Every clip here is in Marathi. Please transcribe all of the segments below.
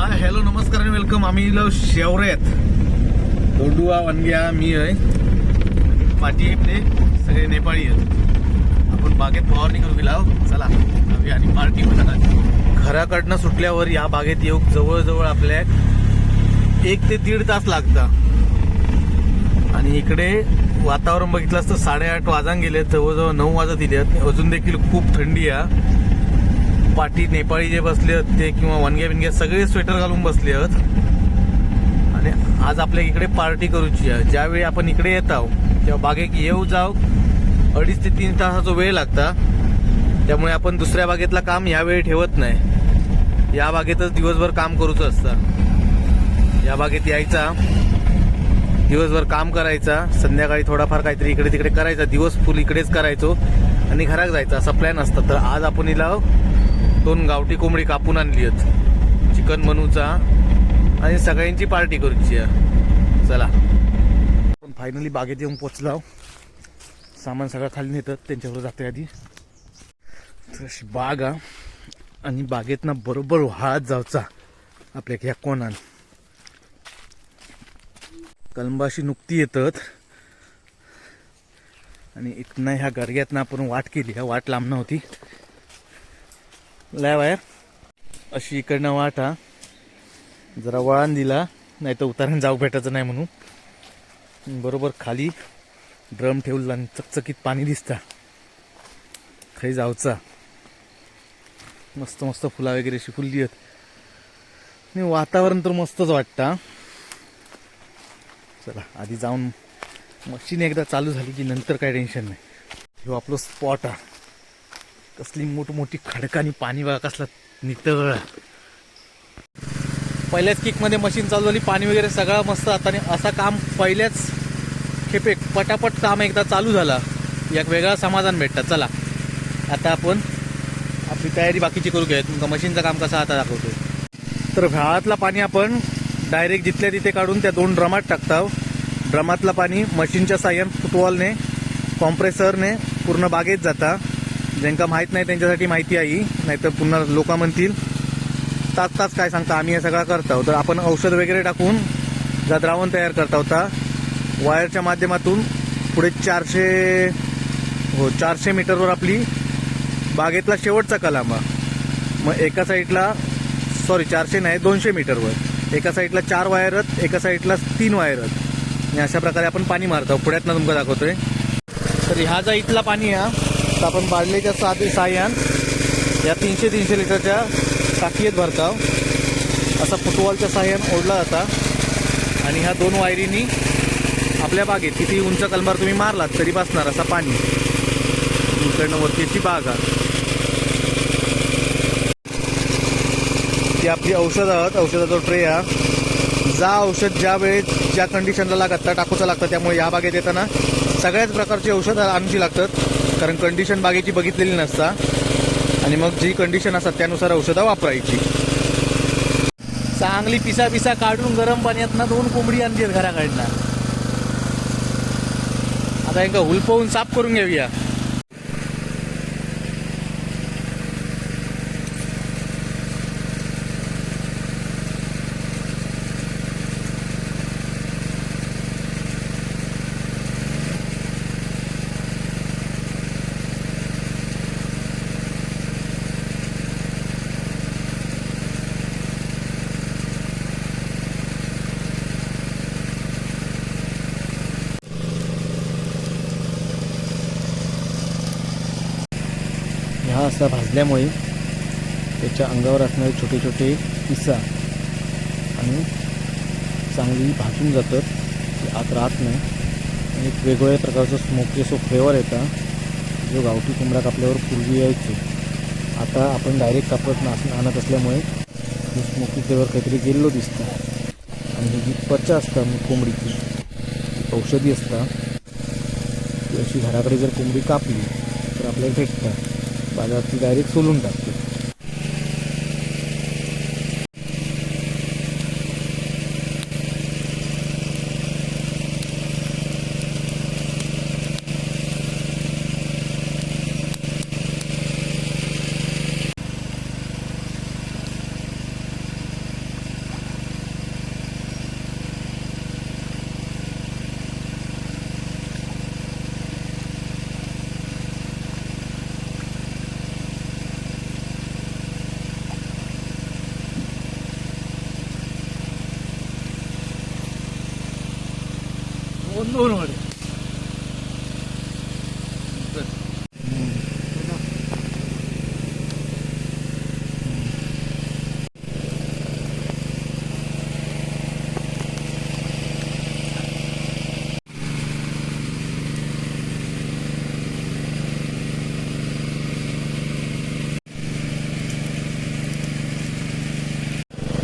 हाय हॅलो नमस्कार आणि वेलकम. आम्ही शेवऱ्यात दोंडुआ वनग्या मी आहे पाठी आपले सगळे नेपाळी आहेत. आपण बागेत फवारणी करू गेला. चला आणि पार्टी होता. घराकडनं सुटल्यावर या बागेत येऊ जवळजवळ आपल्या 1 ते 1.5 तास लागतात. आणि इकडे वातावरण बघितलं असतं 8:30 वाजून गेले, जवळजवळ 9 वाजत दिले. अजून देखील खूप थंडी आहे. पाठी नेपाळी जे बसले आहेत ते किंवा वनग्या बिनग्या सगळे स्वेटर घालून बसले आहेत. आणि आज आपल्या इकडे पार्टी करूची आहे. ज्यावेळी आपण इकडे येत आहोत तेव्हा बागेत येऊ जाऊ 2.5 ते 3 तासाचा वेळ लागता. त्यामुळे आपण दुसऱ्या बागेतला काम यावेळी ठेवत नाही. या बागेतच दिवसभर काम करूच असतं. या बागेत यायचा, दिवसभर काम करायचा, संध्याकाळी थोडाफार काहीतरी इकडे तिकडे करायचा, दिवस फुल इकडेच करायचो आणि घरात जायचा असा प्लॅन असता. तर आज आपण हिला 2 गावठी कोंबडी कापून आणली आहेत चिकन मनूचा आणि सगळ्यांची पार्टी करूची आहे. चला आपण फायनली बागेत येऊन पोचलो. सामान सगळं खाली नेतात त्यांच्यावर जाते आधी. तर अशी बाग आहे आणि बागेत ना बरोबर वाहत जाऊचा आपल्या ह्या कोणान कलंबाशी नुकती येतात. आणि इथनं ह्या गर्ग्यातनं आपण वाट केली. ह्या वाट लांब नव्हती लय वायर अशी इकडनं वाट हा जरा वळण दिला नाही तर उतारण जाऊ भेटायचं नाही म्हणून. बरोबर खाली ड्रम ठेवला आणि चकचकीत पाणी दिसता. खाली जाऊचा. मस्त मस्त फुला वगैरे अशी फुलली आहेत आणि वातावरण तर मस्तच वाटतं. चला आधी जाऊन मशीन एकदा चालू झाली की नंतर काय टेन्शन नाही. हे आपलं स्पॉट आहे. कसली मोठी खडकानी पाणी बघा कसला नितळ. पहिल्याच किकमध्ये मशीन चालू झाली, पाणी वगैरे सगळं मस्त आता. आणि असा काम पहिल्याच खेपे पटापट काम एकदा चालू झाला एक वेगळा समाधान भेटतात. चला आता आपण आपली तयारी बाकीची करू घ्या. तुमचं मशीनचं काम कसं आता दाखवतो. तर व्हाळातला पाणी आपण डायरेक्ट जिथल्या तिथे काढून त्या 2 ड्रमात टाकतो. ड्रमातलं पाणी मशीनच्या साह्याने फुटवॉलने कॉम्प्रेसरने पूर्ण बागेत जाता. ज्यांका माहीत नाही त्यांच्यासाठी माहिती आहे, नाहीतर पुन्हा लोक म्हणतील तास काय सांगता आम्ही हे सगळं करतो. तर आपण औषध वगैरे टाकून जा द्रावण तयार करता होता. वायरच्या माध्यमातून पुढे 400 मीटरवर आपली बागेतला शेवटचा कलांबा. मग एका साईडला 400 नाही 200 मीटरवर एका साईडला 4 वायर आहेत, एका साईडला 3 वायर आहेत. आणि अशा प्रकारे आपण पाणी मारतो. पुढ्यातनं तुमका दाखवतोय. तर ह्या जा इथला पाणी आहे तर आपण बादलीच्या साह्यान या 300 लिटरच्या टाकीत भरतो. असा फुटबॉलच्या साह्यान ओढला जाता. आणि ह्या 2 वायरीनी आपल्या बागेत किती उंच कलमार तुम्ही मारलात तरी बसणार असा पाणी. इकडनं वरतीची बाग आहे ती आपली औषध आहात. औषधाचा ट्रे हा जा औषध ज्या वेळेस ज्या कंडिशनला लागत टाकूचं लागतं. त्यामुळे या बागेत येताना सगळ्याच प्रकारची औषध आणूची लागतात. कारण कंडिशन बागेची बघितलेली नसता आणि मग जी कंडिशन असतात त्यानुसार औषधं वापरायची. चांगली पिसा काढून गरम पाण्यात ना 2 कोंबडी आणली घराकडनं. आता एकदा हुलपवून साफ करून घेऊया. हा असा भाजल्यामुळे त्याच्या अंगावर असणारे छोटे छोटे पिसा आणि चांगली भाजून जातात. ते आत राहत नाही आणि एक वेगवेगळ्या प्रकारचं स्मोकी असं फ्लेवर येतं जो गावठी कोंबडा कापल्यावर पूर्वी यायचे. आता आपण डायरेक्ट कापत आणत असल्यामुळे स्मोकी फ्लेवर काहीतरी गेल्लो दिसतं. आणि ही जी त्वचा असतात मग कोंबडीची औषधी असतात ती अशी घराकडे जर कोंबडी कापली तर आपल्याला भेटतात. बाजारात ती डायरेक्ट सोलून टाकते. दोन वडे.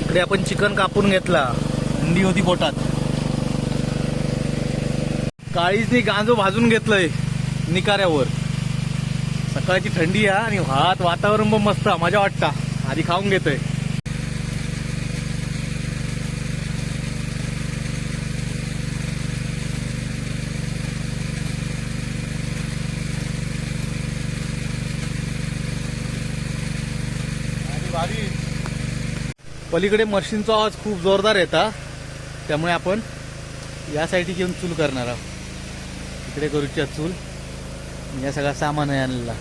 इकडे आपण चिकन कापून घेतला, थंडी होती पोटात. काळीजनी गांजो भाजून घेतलंय निकाऱ्यावर. सकाळची थंडी आहे आणि भात वातावरण पण मस्त मजा वाटता. आधी खाऊन घेतोय. पलीकडे मशीनचा आवाज खूप जोरदार येता, त्यामुळे आपण या साईडची घेऊन चूल करणार आहोत. इकडे करूच्या चूल. या सगळा सामान आहे आणलेला.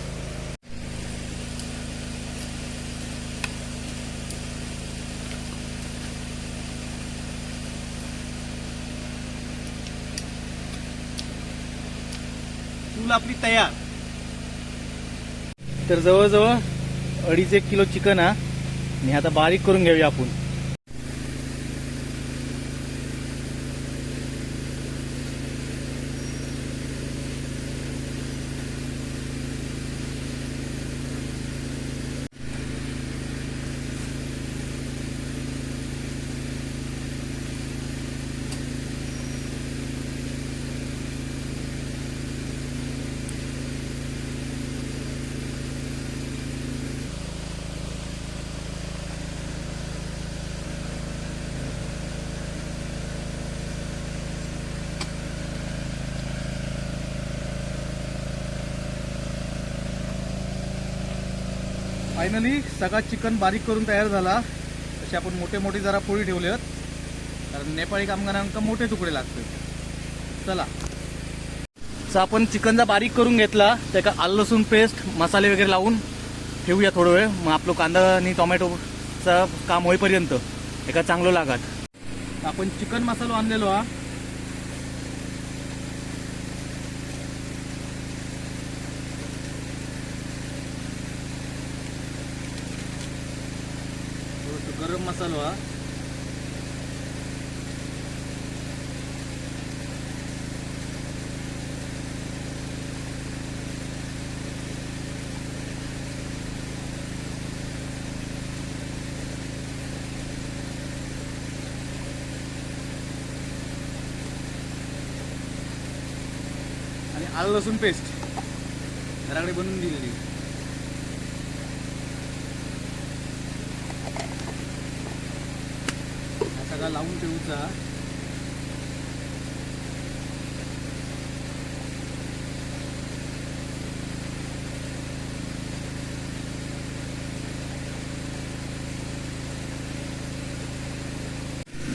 चूल आपली तयार. तर जवळजवळ 2.5 किलो चिकन हा. आणि आता बारीक करून घेऊया आपण. फायनली सगळा चिकन बारीक करून तयार झाला. तसे आपण मोठे मोठे जरा पोळी ठेवले आहेत, कारण नेपाळी कामगारांना मोठे तुकडे लागतात. चला, आपण चिकनचा बारीक करून घेतला. त्याका आलं लसूण पेस्ट मसाले वगैरे लावून ठेवूया थोडं वेळ. मग आपलं कांदा आणि टोमॅटोचं काम होईपर्यंत एका चांगलं लागत. आपण चिकन मसालो आणलेलो हा. गरम मसालो हा. आणि आलं लसूण पेस्ट घराकडे बनवून दिलेली. सगळा लावून ठेवूचा.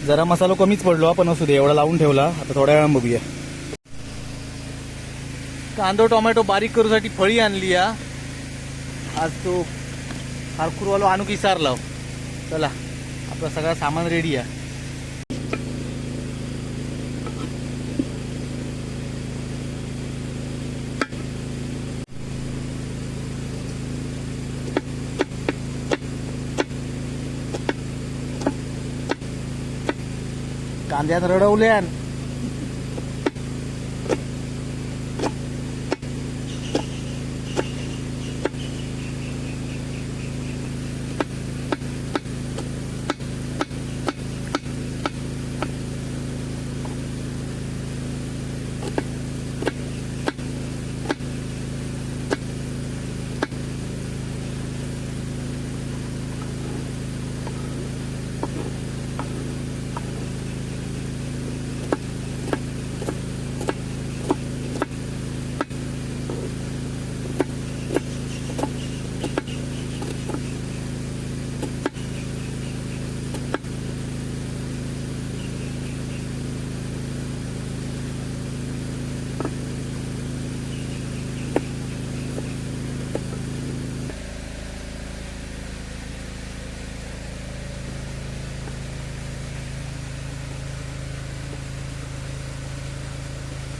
जरा मसाला कमीच पडलो पण असू दे, एवढा लावून ठेवला. आता थोड्या वेळा बघूया. कांदो टोमॅटो बारीक करूसाठी फळी आणली या. आज तो खारखुरवालो आणू की सारला. चला, आपलं सगळं सामान रेडी आहे. कांद्यात रडवल्यान.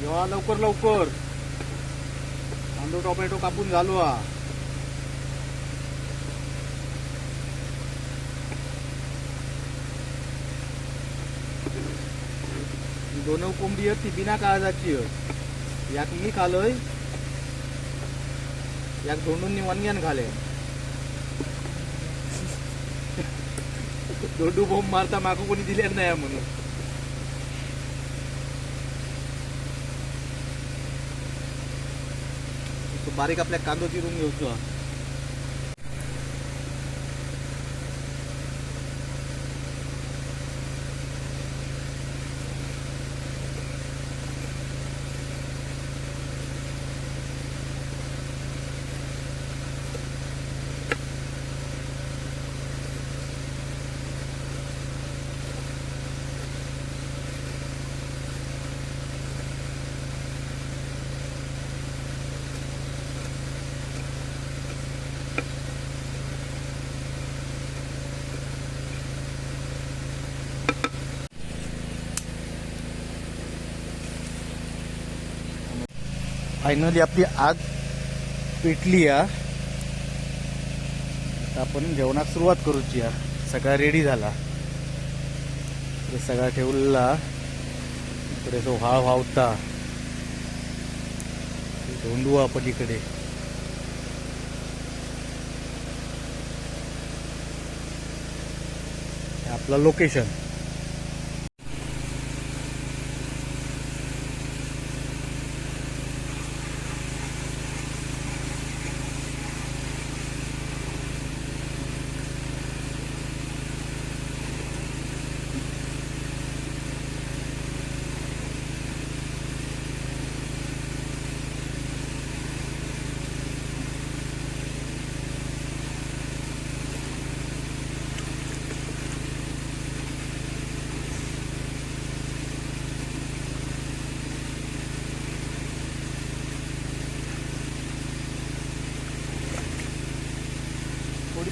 जेव्हा लवकर लवकर कांदो टोमॅटो कापून झालो हा. दोन कोंबडी आहेत ती बिना काळजाची आहेत. याक मी खालोय, याक दोंडून वनग्यान खाले. दोंडू बोंब मारता मागो कोणी दिले नाही म्हणून. बारीक आपल्या कांदो चिरून घेऊचो. फायनली आपली आग पेटली आहे. आता आपण जेवणाक सुरुवात करूची आहे. सगळा रेडी झाला. हे सगळा ठेवला इकडे जो व्हाळ व्हावता धोंडू आपण इकडे. आपला लोकेशन.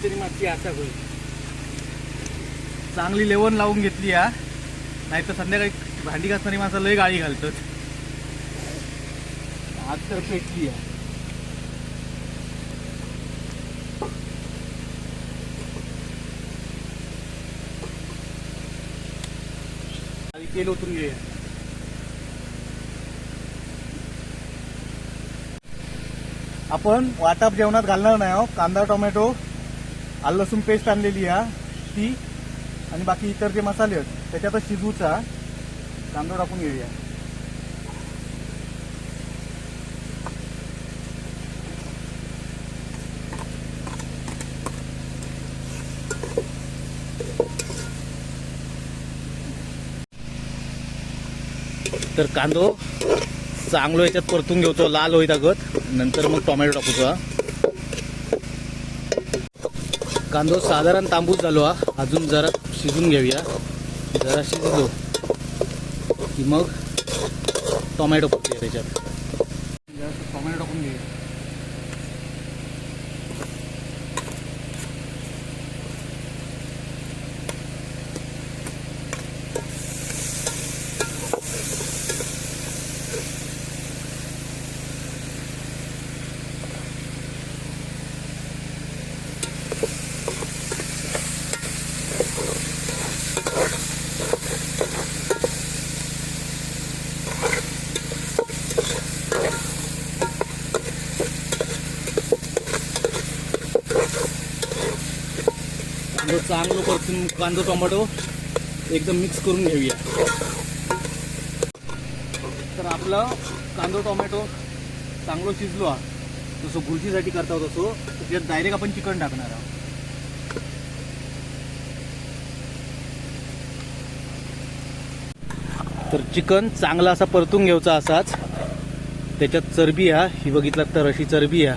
थोडी मागची आशा होईल. चांगली लेवण लावून घेतली हा. नाही तर संध्याकाळी भांडी घासणारी माणसं लय गाळी घालतात. आग तर पेटली आहे. तेल ओतून घे. आपण वाटाप जेवणात घालणार नाही आहोत. कांदा टोमॅटो आलं लसूण पेस्ट आणलेली आहे ती आणि बाकी इतर जे मसाले आहेत त्याच्यातच शिजवूचा. कांदा टाकून घेऊया. तर कांदो चांगलो याच्यात परतून घेऊचो लाल होईत अगत. नंतर मग टोमॅटो टाकूचो. कांदो साधारण तांबूस झालो हा. अजून जरा शिजून घेऊया. जरा शिजलो की मग टोमॅटो टाकूया त्याच्यात. टोमॅटो टाकून घेऊया. चांगलं परतून कांदा टोमॅटो एकदम मिक्स करून घेऊया. तर आपला कांदा टोमॅटो चांगलं शिजलो हा. जसं भुर्जीसाठी करता तसं त्याच्यात डायरेक्ट आपण चिकन टाकणार आहोत. तर चिकन चांगला असा परतून घ्यायचा असाच. त्याच्यात चरबी हा. ही बघितलात तर अशी चरबी हा.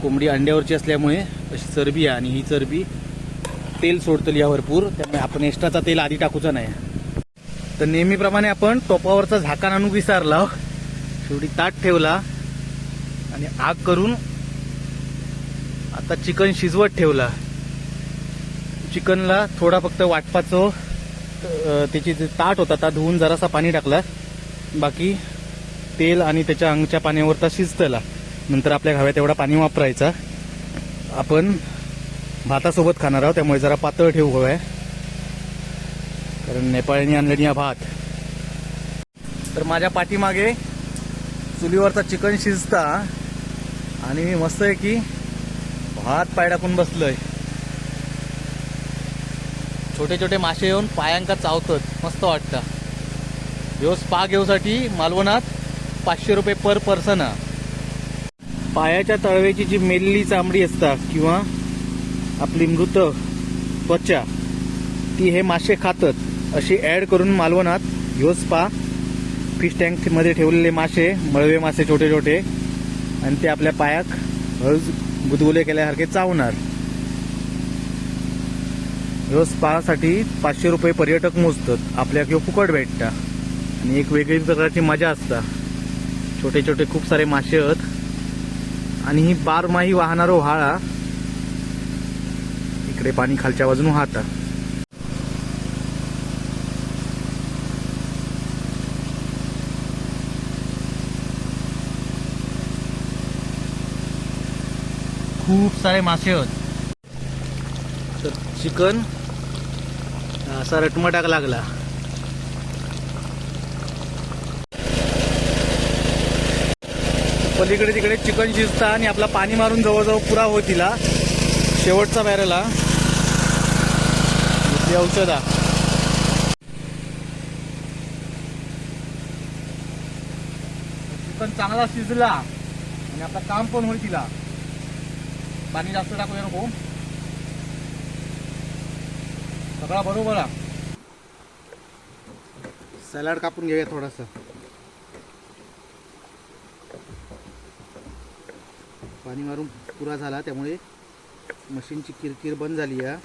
कोंबडी अंड्यावरची असल्यामुळे अशी चरबी आहे आणि ही चरबी तेल सोडतली या भरपूर. त्यामुळे आपण एक्स्ट्राचा तेल आधी टाकूचा नाही. तर नेहमीप्रमाणे आपण टोपावरचा झाकण आणून विसरला. शेवटी ताट ठेवला आणि आग करून आता चिकन शिजवत ठेवला. चिकनला थोडा फक्त वाटपाचं त्याची ताट होता ता धुवून जरासा पाणी टाकला. बाकी तेल आणि त्याच्या अंगच्या पाण्यावरता शिजतला. नंतर आपल्या घाव्यात एवढा पाणी वापरायचा. आपण भातासोबत खाणार आहोत त्यामुळे जरा पातळ ठेवू हवंय, कारण नेपाळीने आणलेली हा भात. तर माझ्या पाठीमागे चुलीवरचा चिकन शिजता आणि मी मस्त आहे की भात पाय टाकून बसलोय. छोटे छोटे मासे येऊन पायांका चावतात, मस्त वाटतं. ह्यो स्पा घेऊसाठी मालवणात 500 रुपये पर पर्सन. पायाच्या तळव्याची जी मेलेली चामडी असता किंवा आपली मृत त्वचा ती हे मासे खातात अशी ऍड करून मालवणात ह्यो स्पा फिश टँक मध्ये ठेवलेले मासे, मळवे मासे छोटे छोटे, आणि ते आपल्या पायाक हळूच गुदगुले केल्यासारखे चावणार. ह्यो स्पा साठी 500 रुपये पर्यटक मोजतात. आपल्या किंवा फुकट भेटता आणि एक वेगळी प्रकारची मजा असता. छोटे छोटे खूप सारे मासे आहेत आणि ही बारमाही वाहणारा व्हाळा. इकडे पाणी खालच्या बाजून वाहता. खूप सारे मासे आहेत. तर चिकन असा रटमटाक लागला. पलीकडे तिकडे चिकन शिजता आणि आपला पाणी मारून जवळजवळ पुरा होतीला. शेवटचा बॅरला औषधा. चिकन चांगला शिजला आणि आपला काम पण होईल तिला. पाणी जास्त टाकूया नको, सगळा बरोबर आहे. सॅलड कापून घेऊया थोडासा. पाणी मारून पुरा झाला त्यामुळे मशीनची किरकिर बंद झाली आहे.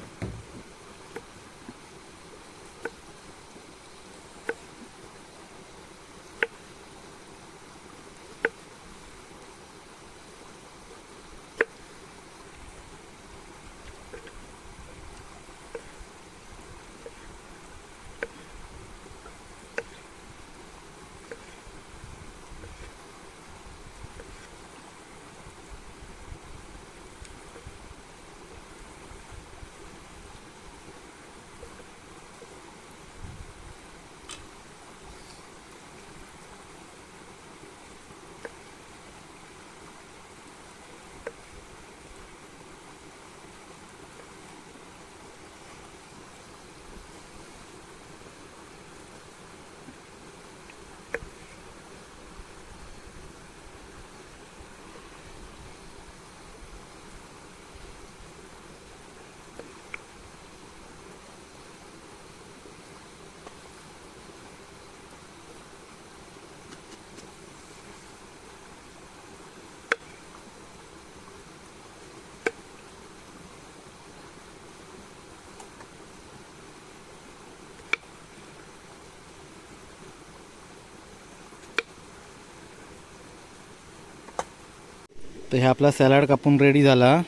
तर हे आपला सॅलड कापून रेडी झाला.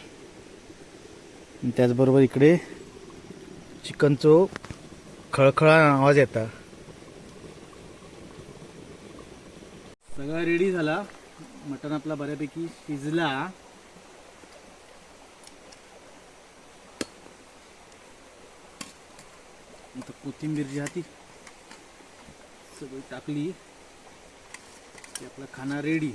त्याचबरोबर इकडे चिकनचो खळखळा आवाज येता. सगळा रेडी झाला. मटण आपला बऱ्यापैकी शिजला. आता कोथिंबीर जी ती सगळी टाकली की आपला खाना रेडी.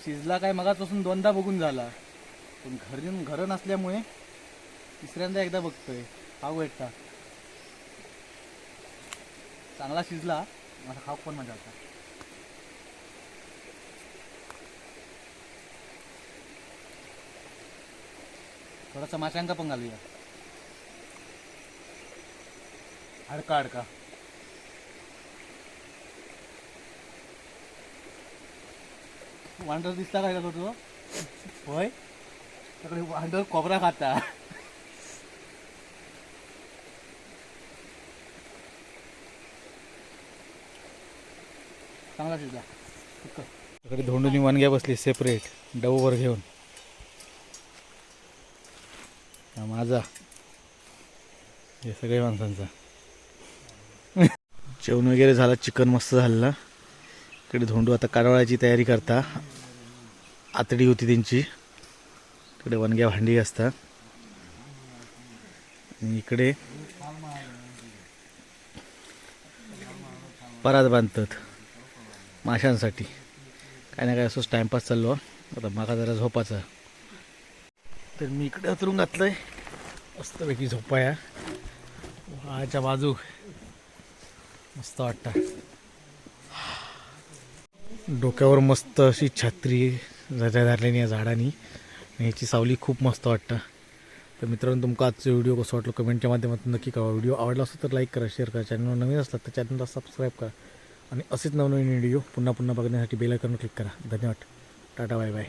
शिजला काय मगापासून दोनदा बघून झाला, पण घर नसल्यामुळे तिसऱ्यांदा एकदा बघतोय. पाहू एकटा. चांगला शिजला मला खाऊ पण मजा आता. थोडासा माशांका पण घालूया. अडका अडका वांडर दिसता काय का तो? होय त्याकडे वांडर कोबरा खाता. चांगला शिजला. इकडे धोंडूनी वानग्या बसली सेपरेट डबूवर घेऊन. माझा हे सगळे माणसांचा जेवण वगैरे झालं. चिकन मस्त झालेलं. इकडे धोंडू आता काढवायची तयारी करता. आतडी होती त्यांची. इकडे वानग्या भांडी असतात आणि इकडे परात बांधतात माशांसाठी. काय ना काय असंच टाइमपास चाललो. आता मागा जरा झोपाचा. तर मी इकडे उतरून घातलंय मस्तपैकी झोपाया. आच्या बाजू मस्त वाटतं. डोक्यावर मस्त अशी छत्री धरल्याने या झाडांनी आणि ह्याची सावली खूप मस्त वाटतं. तर मित्रांनो तुमका आजचा व्हिडिओ कसं वाटलं कमेंटच्या माध्यमातून नक्की कळवा. व्हिडिओ आवडला असेल तर लाईक करा, शेअर करा. चॅनलवर नवीन असतात तर चॅनलला सबस्क्राईब करा आणि असेच नवनवीन व्हिडिओ पुन्हा पुन्हा बघण्यासाठी बेल आयकॉनवर क्लिक करा. धन्यवाद. Tata bye bye.